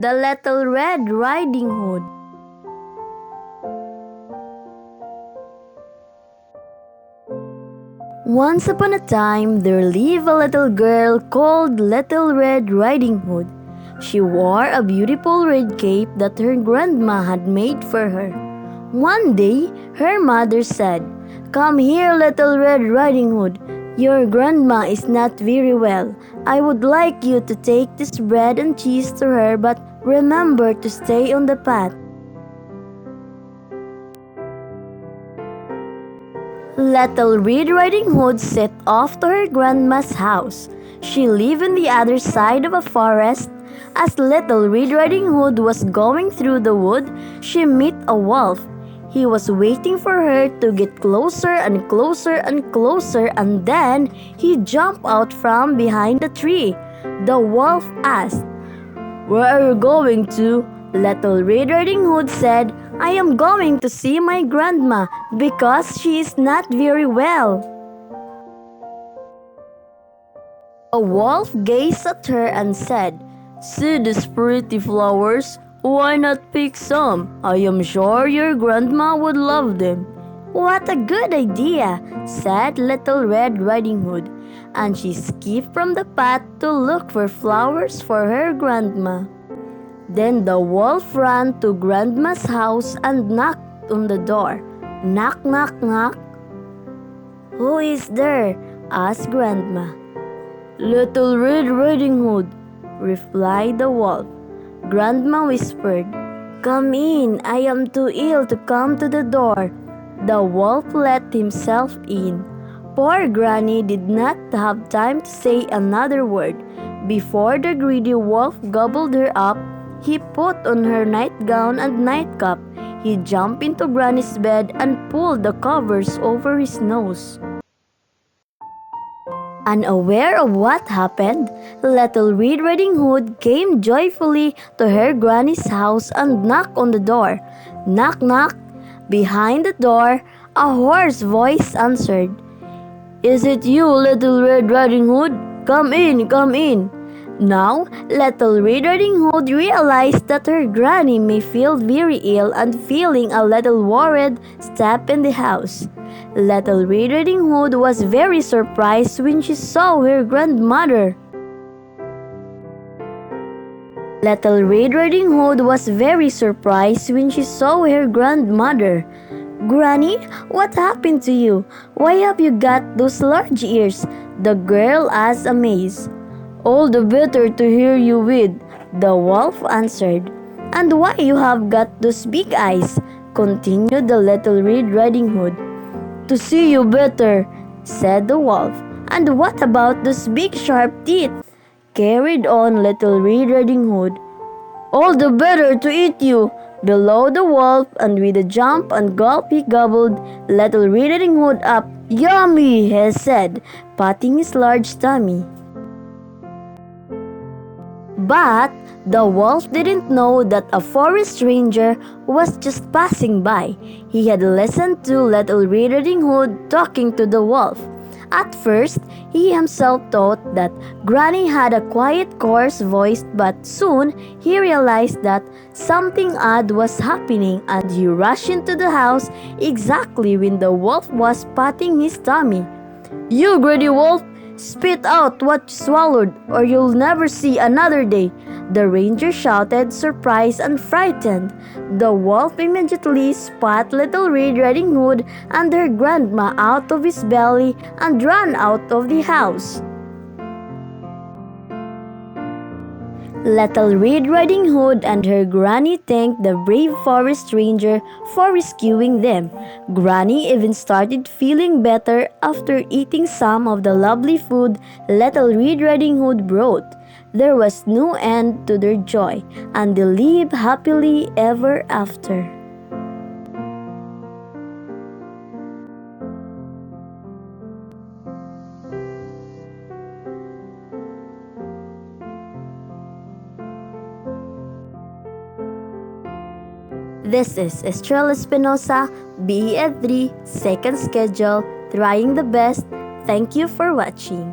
The Little Red Riding Hood. Once upon a time, there lived a little girl called Little Red Riding Hood. She wore a beautiful red cape that her grandma had made for her. One day, her mother said, "Come here, Little Red Riding Hood. Your grandma is not very well. I would like you to take this bread and cheese to her, but remember to stay on the path." Little Red Riding Hood set off to her grandma's house. She lived on the other side of a forest. As Little Red Riding Hood was going through the wood, she met a wolf. He was waiting for her to get closer and closer and closer, and then he jumped out from behind the tree. The wolf asked, "Where are you going to?" Little Red Riding Hood said, "I am going to see my grandma because she is not very well." A wolf gazed at her and said, "See these pretty flowers? Why not pick some? I am sure your grandma would love them." "What a good idea," said Little Red Riding Hood, and she skipped from the path to look for flowers for her grandma. Then the wolf ran to Grandma's house and knocked on the door. Knock, knock, knock. "Who is there?" asked Grandma. "Little Red Riding Hood," replied the wolf. Grandma whispered, "Come in, I am too ill to come to the door." The wolf let himself in. Poor Granny did not have time to say another word. Before the greedy wolf gobbled her up, he put on her nightgown and nightcap. He jumped into Granny's bed and pulled the covers over his nose. Unaware of what happened, Little Red Riding Hood came joyfully to her granny's house and knocked on the door. Knock, knock. Behind the door, a hoarse voice answered, "Is it you, Little Red Riding Hood? Come in, come in." Now, Little Red Riding Hood realized that her granny may feel very ill, and feeling a little worried, stepped in the house. Little Red Riding Hood was very surprised when she saw her grandmother. Little Red Riding Hood was very surprised when she saw her grandmother. "Granny, what happened to you? Why have you got those large ears?" the girl asked, amazed. "All the better to hear you with," the wolf answered. "And why you have got those big eyes?" continued the Little Red Riding Hood. "To see you better," said the wolf. "And what about those big sharp teeth?" carried on Little Red Riding Hood. "All the better to eat you," bellowed the wolf, and with a jump and gulp he gobbled Little Red Riding Hood up. "Yummy," he said, patting his large tummy. But the wolf didn't know that a forest ranger was just passing by. He had listened to Little Red Riding Hood talking to the wolf. At first, he himself thought that Granny had a quiet, coarse voice, but soon he realized that something odd was happening, and he rushed into the house exactly when the wolf was patting his tummy. "You greedy wolf! Spit out what you swallowed, or you'll never see another day," the ranger shouted, surprised and frightened. The wolf immediately spat Little Red Riding Hood and her grandma out of his belly and ran out of the house. Little Red Riding Hood and her granny thanked the brave forest ranger for rescuing them. Granny even started feeling better after eating some of the lovely food Little Red Riding Hood brought. There was no end to their joy, and they lived happily ever after. This is Estrella Espinosa, BEF 3, second schedule, trying the best. Thank you for watching.